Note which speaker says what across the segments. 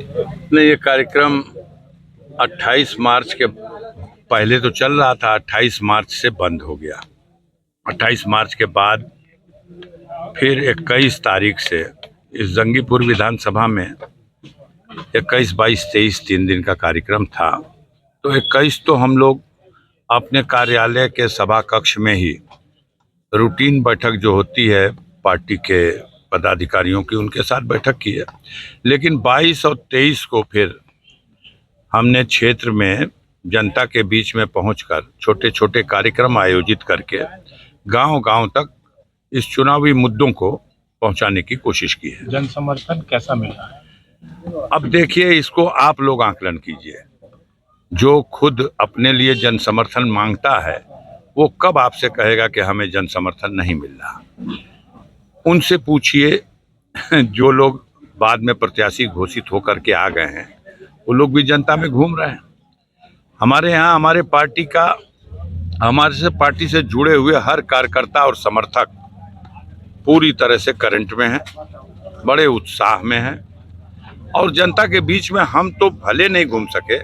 Speaker 1: नहीं, ये कार्यक्रम 28 मार्च के पहले तो चल रहा था, 28 मार्च से बंद हो गया। 28 मार्च के बाद फिर 21 तारीख से इस जंगीपुर विधानसभा में 21, 22, 23 3 दिन का कार्यक्रम था। तो 21 तो हम लोग अपने कार्यालय के सभा कक्ष में ही रूटीन बैठक जो होती है पार्टी के पदाधिकारियों की, उनके साथ बैठक की है। लेकिन 22 और 23 को फिर हमने क्षेत्र में जनता के बीच में पहुंचकर छोटे छोटे कार्यक्रम आयोजित करके गांव-गांव तक इस चुनावी मुद्दों को पहुंचाने की कोशिश की है।
Speaker 2: जन समर्थन कैसा मिला है?
Speaker 1: अब देखिए, इसको आप लोग आकलन कीजिए। जो खुद अपने लिए जन समर्थन मांगता है वो कब आपसे कहेगा कि हमें जन समर्थन नहीं मिल रहा। उनसे पूछिए जो लोग बाद में प्रत्याशी घोषित होकर के आ गए हैं, वो लोग भी जनता में घूम रहे हैं। हमारे यहाँ हमारे पार्टी से जुड़े हुए हर कार्यकर्ता और समर्थक पूरी तरह से करंट में है, बड़े उत्साह में है। और जनता के बीच में हम तो भले नहीं घूम सके,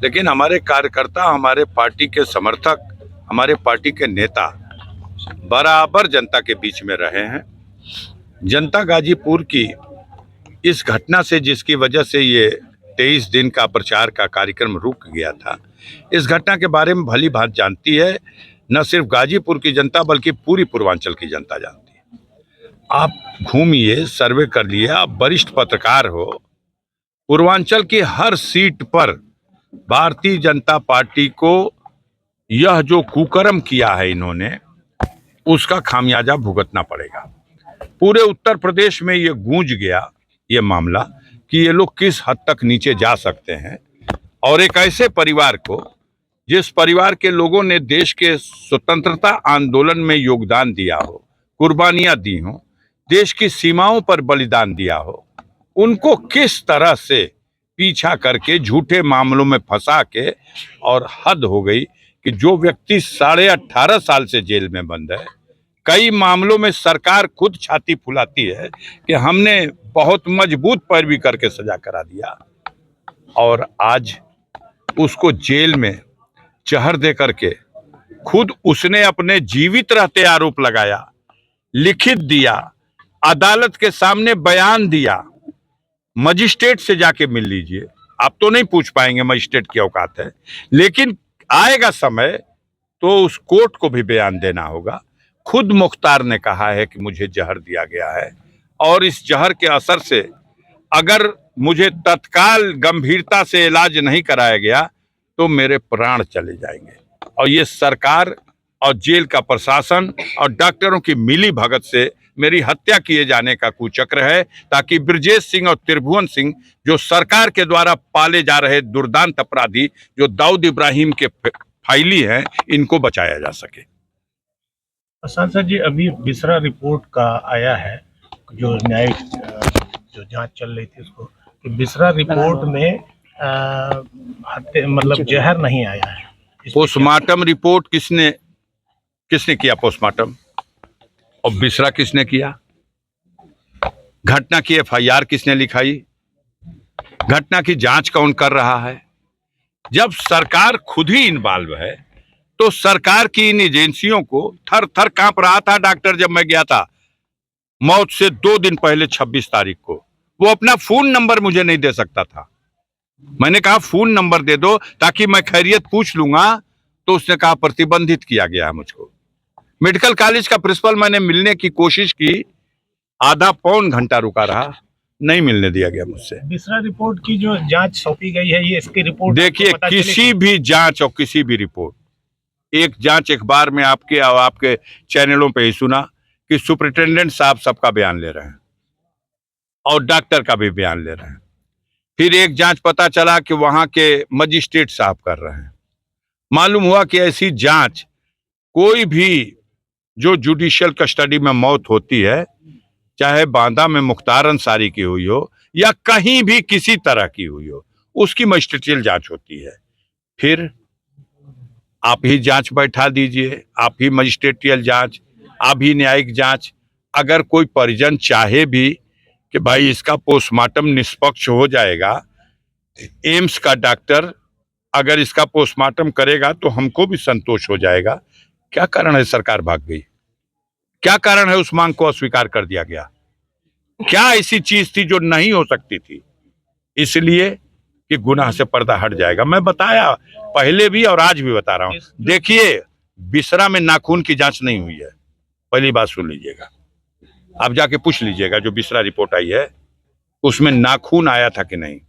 Speaker 1: लेकिन हमारे कार्यकर्ता, हमारे पार्टी के समर्थक, हमारे पार्टी के नेता बराबर जनता के बीच में रहे हैं। जनता गाजीपुर की इस घटना से, जिसकी वजह से ये 23 दिन का प्रचार का कार्यक्रम रुक गया था, इस घटना के बारे में भली भांति जानती है। न सिर्फ गाजीपुर की जनता बल्कि पूरी पूर्वांचल की जनता जानती है। आप घूमिए, सर्वे कर लिए, आप वरिष्ठ पत्रकार हो। पूर्वांचल की हर सीट पर भारतीय जनता पार्टी को यह जो कुकर्म किया है इन्होंने, उसका खामियाजा भुगतना पड़ेगा। पूरे उत्तर प्रदेश में ये गूंज गया ये मामला कि ये लोग किस हद तक नीचे जा सकते हैं। और एक ऐसे परिवार को, जिस परिवार के लोगों ने देश के स्वतंत्रता आंदोलन में योगदान दिया हो, कुर्बानियां दी हो, देश की सीमाओं पर बलिदान दिया हो, उनको किस तरह से पीछा करके झूठे मामलों में फंसा के, और हद हो गई कि जो व्यक्ति 18.5 साल से जेल में बंद है, कई मामलों में सरकार खुद छाती फुलाती है कि हमने बहुत मजबूत पैरवी करके सजा करा दिया, और आज उसको जेल में जहर दे करके खुद उसने अपने जीवित रहते आरोप लगाया, लिखित दिया, अदालत के सामने बयान दिया। मजिस्ट्रेट से जाके मिल लीजिए, आप तो नहीं पूछ पाएंगे, मजिस्ट्रेट की औकात है, लेकिन आएगा समय तो उस कोर्ट को भी बयान देना होगा। खुद मुख्तार ने कहा है कि मुझे जहर दिया गया है, और इस जहर के असर से अगर मुझे तत्काल गंभीरता से इलाज नहीं कराया गया तो मेरे प्राण चले जाएंगे। और ये सरकार और जेल का प्रशासन और डॉक्टरों की मिली भगत से मेरी हत्या किए जाने का कुचक्र है, ताकि ब्रजेश सिंह और त्रिभुवन सिंह, जो सरकार के द्वारा पाले जा रहे दुर्दांत अपराधी जो दाऊद इब्राहिम के फाइली हैं, इनको बचाया जा सके।
Speaker 2: सांसद जी, अभी बिसरा रिपोर्ट का आया है, जो न्यायिक जो जांच चल रही थी उसको, कि बिसरा रिपोर्ट में मतलब जहर नहीं आया है।
Speaker 1: पोस्टमार्टम रिपोर्ट किसने किया पोस्टमार्टम, और बिसरा किसने किया? घटना की FIR किसने लिखाई? घटना की जांच कौन कर रहा है? जब सरकार खुद ही इन्वॉल्व है तो सरकार की इन एजेंसियों को थर थर कांप रहा था। डॉक्टर जब मैं गया था मौत से 2 दिन पहले 26 तारीख को, वो अपना फोन नंबर मुझे नहीं दे सकता था। मैंने कहा फोन नंबर दे दो ताकि मैं खैरियत पूछ लूंगा, तो उसने कहा प्रतिबंधित किया गया है मुझको। मेडिकल कॉलेज का प्रिंसिपल मैंने मिलने की कोशिश की, आधा पौन घंटा रुका रहा, नहीं मिलने दिया गया मुझसे।
Speaker 2: बिसरा रिपोर्ट की जो जांच सौंपी गई है, ये इसकी रिपोर्ट
Speaker 1: देखिए, किसी भी जांच और किसी भी रिपोर्ट, एक जांच अखबार में आपके चैनलों पे ही सुना कि सुपरिटेंडेंट साहब सबका बयान ले रहे हैं और डॉक्टर का भी बयान ले रहे हैं। फिर एक जांच पता चला कि वहां के मजिस्ट्रेट साहब कर रहे हैं। मालूम हुआ कि ऐसी जांच कोई भी जो जुडिशियल कस्टडी में मौत होती है, चाहे बांदा में मुख्तार अंसारी की हुई हो या कहीं भी किसी तरह की हुई हो, उसकी मजिस्ट्रियल जांच होती है। फिर आप ही जांच बैठा दीजिए, आप ही मजिस्ट्रेटियल जांच, आप ही न्यायिक जांच। अगर कोई परिजन चाहे भी कि भाई इसका पोस्टमार्टम निष्पक्ष हो जाएगा, एम्स का डॉक्टर अगर इसका पोस्टमार्टम करेगा तो हमको भी संतोष हो जाएगा। क्या कारण है सरकार भाग गई? क्या कारण है उस मांग को अस्वीकार कर दिया गया? क्या ऐसी चीज थी जो नहीं हो सकती थी? इसलिए कि गुनाह से पर्दा हट जाएगा। मैं बताया पहले भी और आज भी बता रहा हूं। देखिए, बिसरा में नाखून की जांच नहीं हुई है, पहली बात सुन लीजिएगा। आप जाके पूछ लीजिएगा, जो बिसरा रिपोर्ट आई है उसमें नाखून आया था कि नहीं।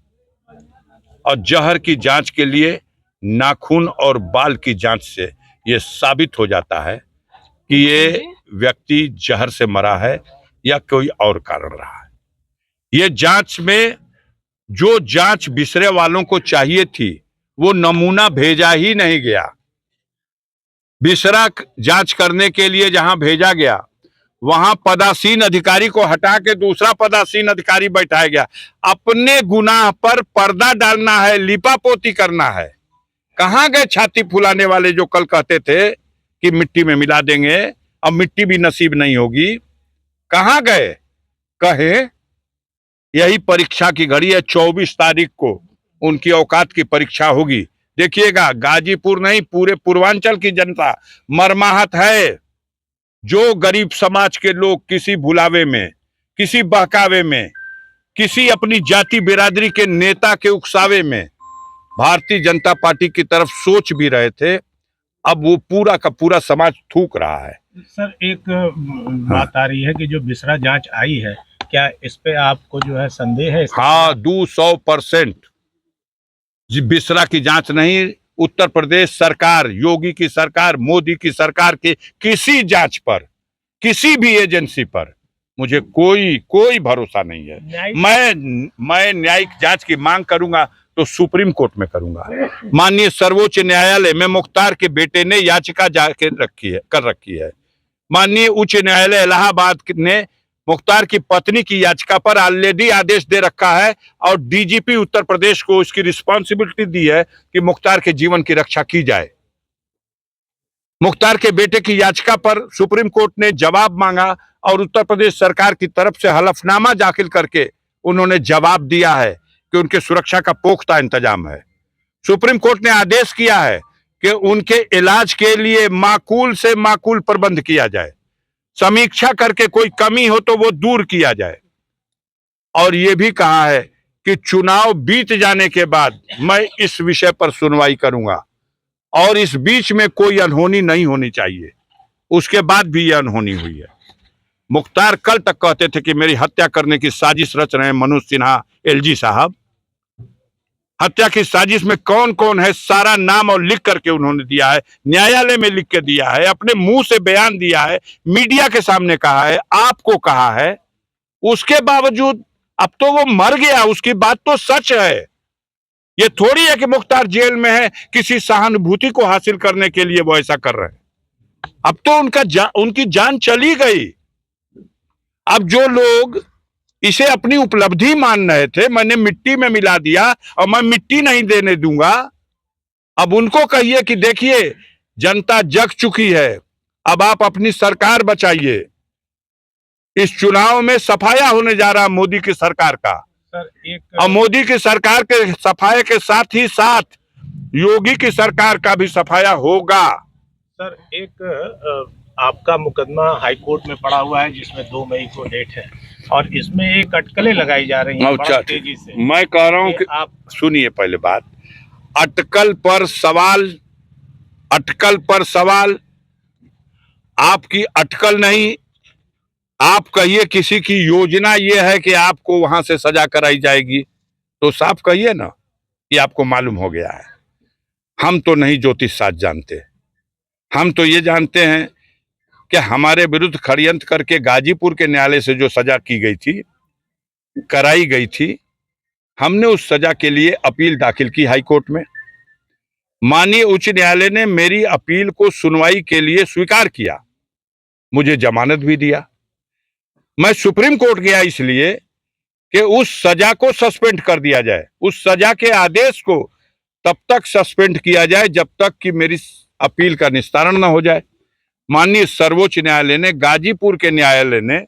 Speaker 1: और जहर की जांच के लिए नाखून और बाल की जांच से यह साबित हो जाता है कि ये व्यक्ति जहर से मरा है या कोई और कारण रहा है। ये जांच में जो जांच बिसरे वालों को चाहिए थी वो नमूना भेजा ही नहीं गया। बिसरा जांच करने के लिए जहां भेजा गया वहां पदासीन अधिकारी को हटा के दूसरा पदासीन अधिकारी बैठाया गया। अपने गुनाह पर पर्दा डालना है, लिपापोती करना है। कहां गए छाती फुलाने वाले जो कल कहते थे कि मिट्टी में मिला देंगे, अब मिट्टी भी नसीब नहीं होगी? कहां गए? कहे यही परीक्षा की घड़ी है, 24 तारीख को उनकी औकात की परीक्षा होगी। देखिएगा, गाजीपुर नहीं पूरे पूर्वांचल की जनता मरमाहत है। जो गरीब समाज के लोग किसी भुलावे में, किसी बहकावे में, किसी अपनी जाति बिरादरी के नेता के उकसावे में भारतीय जनता पार्टी की तरफ सोच भी रहे थे, अब वो पूरा का पूरा समाज थूक रहा है।
Speaker 2: सर, एक बात आ रही है कि जो बिसरा जांच आई है, क्या इस पे आपको जो है संदेह है?
Speaker 1: हाँ, 200% बिसरा की जांच नहीं, उत्तर प्रदेश सरकार, योगी की सरकार, मोदी की सरकार के किसी जांच पर, किसी भी एजेंसी पर मुझे कोई भरोसा नहीं है। मैं न्यायिक जांच की मांग करूंगा तो सुप्रीम कोर्ट में करूंगा। माननीय सर्वोच्च न्यायालय में मुख्तार के बेटे ने याचिका कर रखी है। माननीय उच्च न्यायालय इलाहाबाद ने मुख्तार की पत्नी की याचिका पर ऑलरेडी आदेश दे रखा है और डीजीपी उत्तर प्रदेश को इसकी रिस्पॉन्सिबिलिटी दी है कि मुख्तार के जीवन की रक्षा की जाए। मुख्तार के बेटे की याचिका पर सुप्रीम कोर्ट ने जवाब मांगा और उत्तर प्रदेश सरकार की तरफ से हलफनामा दाखिल करके उन्होंने जवाब दिया है कि उनके सुरक्षा का पुख्ता इंतजाम है। सुप्रीम कोर्ट ने आदेश किया है कि उनके इलाज के लिए माकूल से माकूल प्रबंध किया जाए, समीक्षा करके कोई कमी हो तो वो दूर किया जाए। और ये भी कहा है कि चुनाव बीत जाने के बाद मैं इस विषय पर सुनवाई करूंगा और इस बीच में कोई अनहोनी नहीं होनी चाहिए। उसके बाद भी यह अनहोनी हुई है। मुख्तार कल तक कहते थे कि मेरी हत्या करने की साजिश रच रहे हैं मनोज सिन्हा, एलजी साहब। हत्या की साजिश में कौन कौन है सारा नाम और लिख करके उन्होंने दिया है, न्यायालय में लिख के दिया है, अपने मुंह से बयान दिया है, मीडिया के सामने कहा है, आपको कहा है। उसके बावजूद अब तो वो मर गया, उसकी बात तो सच है। ये थोड़ी है कि मुख्तार जेल में है, किसी सहानुभूति को हासिल करने के लिए वो ऐसा कर रहे हैं। अब तो उनकी जान चली गई। अब जो लोग इसे अपनी उपलब्धि मान रहे थे, मैंने मिट्टी में मिला दिया और मैं मिट्टी नहीं देने दूंगा, अब उनको कहिए कि देखिए जनता जग चुकी है, अब आप अपनी सरकार बचाइए। इस चुनाव में सफाया होने जा रहा मोदी की सरकार का। और मोदी की सरकार के सफाये के साथ ही साथ योगी की सरकार का भी सफाया होगा।
Speaker 2: सर, एक आपका मुकदमा हाईकोर्ट में पड़ा हुआ है जिसमें 2 मई को डेट है और इसमें एक अटकलें लगाई जा रही हैं बड़ी तेजी से।
Speaker 1: मैं कह रहा हूं कि आप सुनिए पहले बात। अटकल पर सवाल, आपकी अटकल नहीं, आप कहिए किसी की योजना ये है कि आपको वहां से सजा कराई जाएगी तो साफ कहिए ना कि आपको मालूम हो गया है। हम तो नहीं ज्योतिष शास्त्र जानते, हम तो ये जानते हैं कि हमारे विरुद्ध षड्यंत्र करके गाजीपुर के न्यायालय से जो सजा की गई थी, कराई गई थी, हमने उस सजा के लिए अपील दाखिल की हाईकोर्ट में। माननीय उच्च न्यायालय ने मेरी अपील को सुनवाई के लिए स्वीकार किया, मुझे जमानत भी दिया। मैं सुप्रीम कोर्ट गया इसलिए कि उस सजा को सस्पेंड कर दिया जाए, उस सजा के आदेश को तब तक सस्पेंड किया जाए जब तक कि मेरी अपील का निस्तारण न हो जाए। माननीय सर्वोच्च न्यायालय ने, गाजीपुर के न्यायालय ने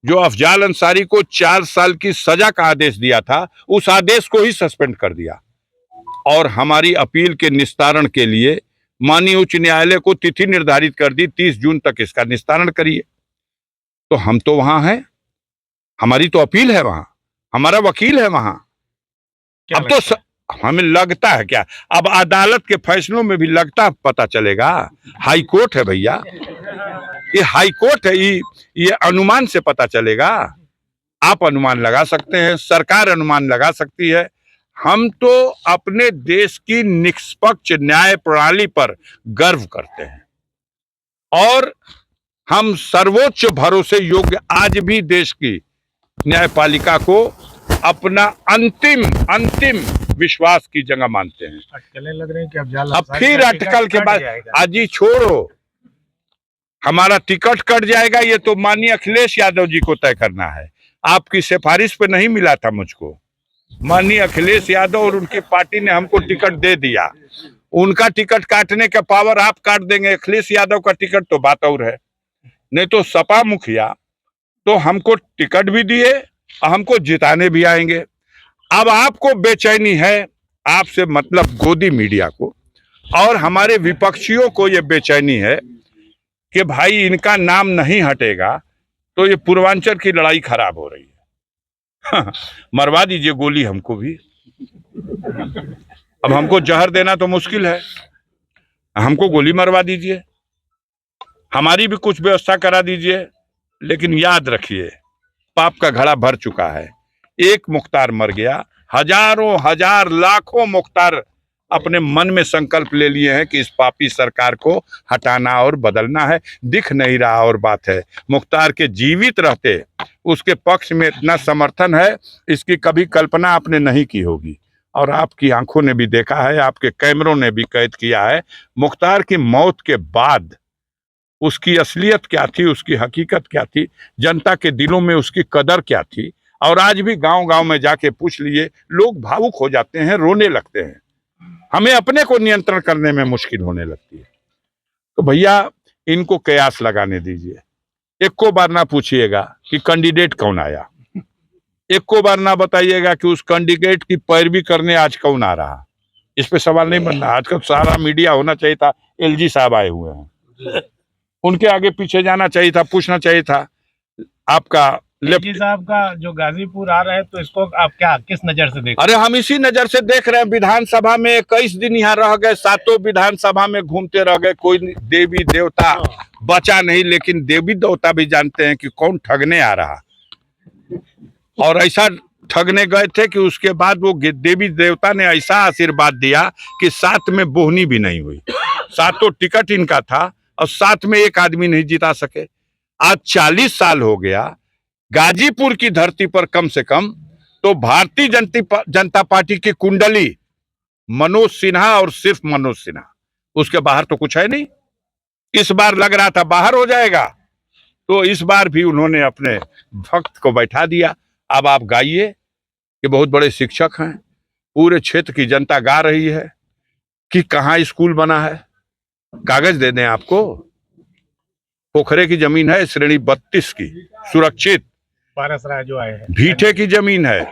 Speaker 1: जो अफजाल अंसारी को 4 साल की सजा का आदेश दिया था, उस आदेश को ही सस्पेंड कर दिया और हमारी अपील के निस्तारण के लिए माननीय उच्च न्यायालय को तिथि निर्धारित कर दी, 30 जून तक इसका निस्तारण करिए। तो हम तो वहां हैं, हमारी तो अपील है वहां, हमारा वकील है वहां। अब तो हमें लगता है क्या, अब अदालत के फैसलों में भी लगता पता चलेगा। हाई कोर्ट है भैया, ये हाई कोर्ट है, ये अनुमान से पता चलेगा। आप अनुमान लगा सकते हैं, सरकार अनुमान लगा सकती है। हम तो अपने देश की निष्पक्ष न्याय प्रणाली पर गर्व करते हैं और हम सर्वोच्च भरोसे योग्य आज भी देश की न्यायपालिका को अपना अंतिम विश्वास की जगह मानते हैं।
Speaker 2: अटकलें लग रही हैं कि
Speaker 1: अब फिर अटकल के बाद आज ही छोड़ो, हमारा टिकट कट जाएगा, ये तो माननीय अखिलेश यादव जी को तय करना है। आपकी सिफारिश पे नहीं मिला था मुझको, माननीय अखिलेश यादव और उनकी पार्टी ने हमको टिकट दे दिया। उनका टिकट काटने का पावर आप काट देंगे, अखिलेश यादव का टिकट तो बात और है। नहीं तो सपा मुखिया तो हमको टिकट भी दिए, हमको जिताने भी आएंगे। अब आपको बेचैनी है, आपसे मतलब गोदी मीडिया को और हमारे विपक्षियों को ये बेचैनी है कि भाई इनका नाम नहीं हटेगा तो ये पूर्वांचल की लड़ाई खराब हो रही है। मरवा दीजिए गोली हमको भी। अब हमको जहर देना तो मुश्किल है, हमको गोली मरवा दीजिए, हमारी भी कुछ व्यवस्था करा दीजिए। लेकिन याद रखिए, पाप का घड़ा भर चुका है। एक मुख्तार मर गया, हजारों हजार लाखों मुख्तार अपने मन में संकल्प ले लिए हैं कि इस पापी सरकार को हटाना और बदलना है। दिख नहीं रहा और बात है, मुख्तार के जीवित रहते उसके पक्ष में इतना समर्थन है, इसकी कभी कल्पना आपने नहीं की होगी और आपकी आंखों ने भी देखा है, आपके कैमरों ने भी कैद किया है। मुख्तार की मौत के बाद उसकी असलियत क्या थी, उसकी हकीकत क्या थी, जनता के दिलों में उसकी कदर क्या थी। और आज भी गांव-गांव में जाके पूछ लिए, लोग भावुक हो जाते हैं, रोने लगते हैं। हमें अपने को नियंत्रण करने में मुश्किल होने लगती है। तो भैया इनको कयास लगाने दीजिए। एक को बार ना पूछिएगा कि कैंडिडेट कौन आया, एक को बार ना बताइएगा कि उस कैंडिडेट की पैरवी करने आज कौन आ रहा। इस पे सवाल नहीं बनना। आजकल सारा मीडिया होना चाहिए था, एलजी साहब आए हुए हैं, उनके आगे पीछे जाना चाहिए था, पूछना चाहिए था। आपका
Speaker 2: एलजी साहब का जो गाजीपुर आ रहा है, तो इसको आप क्या किस नजर से देख?
Speaker 1: अरे हम इसी नजर से देख रहे हैं। विधानसभा में 21 दिन यहाँ रह गए, 7 विधानसभा में घूमते रह गए, कोई देवी देवता बचा नहीं। लेकिन देवी देवता भी जानते हैं कि कौन ठगने आ रहा, और ऐसा ठगने गए थे कि उसके बाद वो देवी देवता ने ऐसा आशीर्वाद दिया कि साथ में बोहनी भी नहीं हुई। 7 टिकट इनका था और साथ में एक आदमी नहीं जिता सके। आज 40 साल हो गया, गाजीपुर की धरती पर कम से कम तो भारतीय जनता पार्टी की कुंडली मनोज सिन्हा और सिर्फ मनोज सिन्हा, उसके बाहर तो कुछ है नहीं। इस बार लग रहा था बाहर हो जाएगा, तो इस बार भी उन्होंने अपने भक्त को बैठा दिया। अब आप गाइए कि बहुत बड़े शिक्षक हैं, पूरे क्षेत्र की जनता गा रही है कि कहाँ स्कूल बना है। कागज दे दें आपको, पोखरे की जमीन है श्रेणी 32 की सुरक्षित,
Speaker 2: पारसराय जो आए हैं,
Speaker 1: भीठे की जमीन है,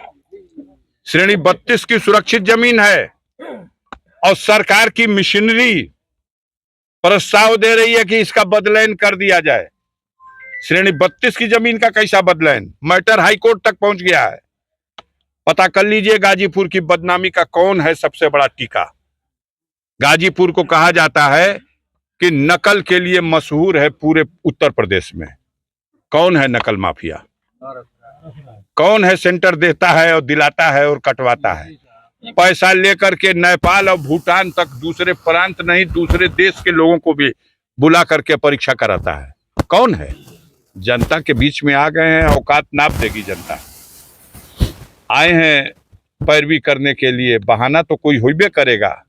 Speaker 1: श्रेणी 32 की सुरक्षित जमीन है। और सरकार की मशीनरी प्रस्ताव दे रही है कि इसका बदलैन कर दिया जाए। श्रेणी 32 की जमीन का कैसा बदलैन, मैटर हाई कोर्ट तक पहुंच गया है। पता कर लीजिए गाजीपुर की बदनामी का कौन है सबसे बड़ा टीका। गाजीपुर को कहा जाता है कि नकल के लिए मशहूर है पूरे उत्तर प्रदेश में। कौन है नकल माफिया, कौन है सेंटर देता है और दिलाता है और कटवाता है। पैसा लेकर के नेपाल और भूटान तक दूसरे प्रांत नहीं, दूसरे देश के लोगों को भी बुला करके परीक्षा कराता है। कौन है? जनता के बीच में आ गए हैं, औकात नाप देगी जनता। आए हैं पैरवी करने के लिए, बहाना तो कोई होइबे करेगा।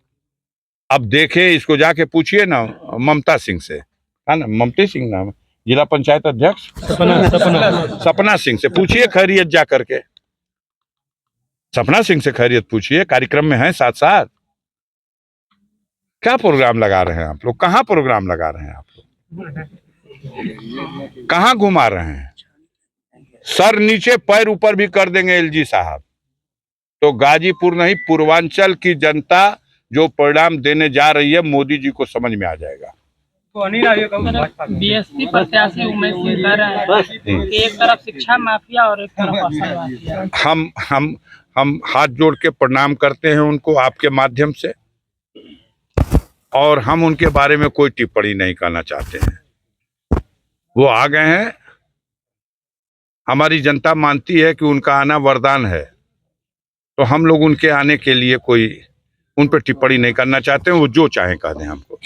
Speaker 1: अब देखें, इसको जाके पूछिए ना ममता सिंह से, है ना, ममता सिंह नाम, जिला पंचायत अध्यक्ष सपना सिंह से पूछिए खैरियत जा करके। सपना सिंह से खैरियत पूछिए, कार्यक्रम में है साथ साथ। क्या प्रोग्राम लगा रहे हैं आप लोग, कहाँ प्रोग्राम लगा रहे हैं आप लोग, कहाँ घुमा रहे हैं? सर नीचे पैर ऊपर भी कर देंगे एलजी साहब, तो गाजीपुर नहीं पूर्वांचल की जनता जो परिणाम देने जा रही है मोदी जी को समझ में आ जाएगा।
Speaker 3: बीएसपी प्रत्याशी उमेश सिंह कह रहे हैं कि एक तरफ शिक्षा माफिया और एक तरफ फसल माफिया।
Speaker 1: हम हाथ जोड़ के प्रणाम करते हैं उनको आपके माध्यम से, और हम उनके बारे में कोई टिप्पणी नहीं करना चाहते हैं। वो आ गए हैं, हमारी जनता मानती है कि उनका आना वरदान है, तो हम लोग उनके आने के लिए कोई उन पर टिप्पणी नहीं करना चाहते हैं। वो जो चाहें कह दें हमको।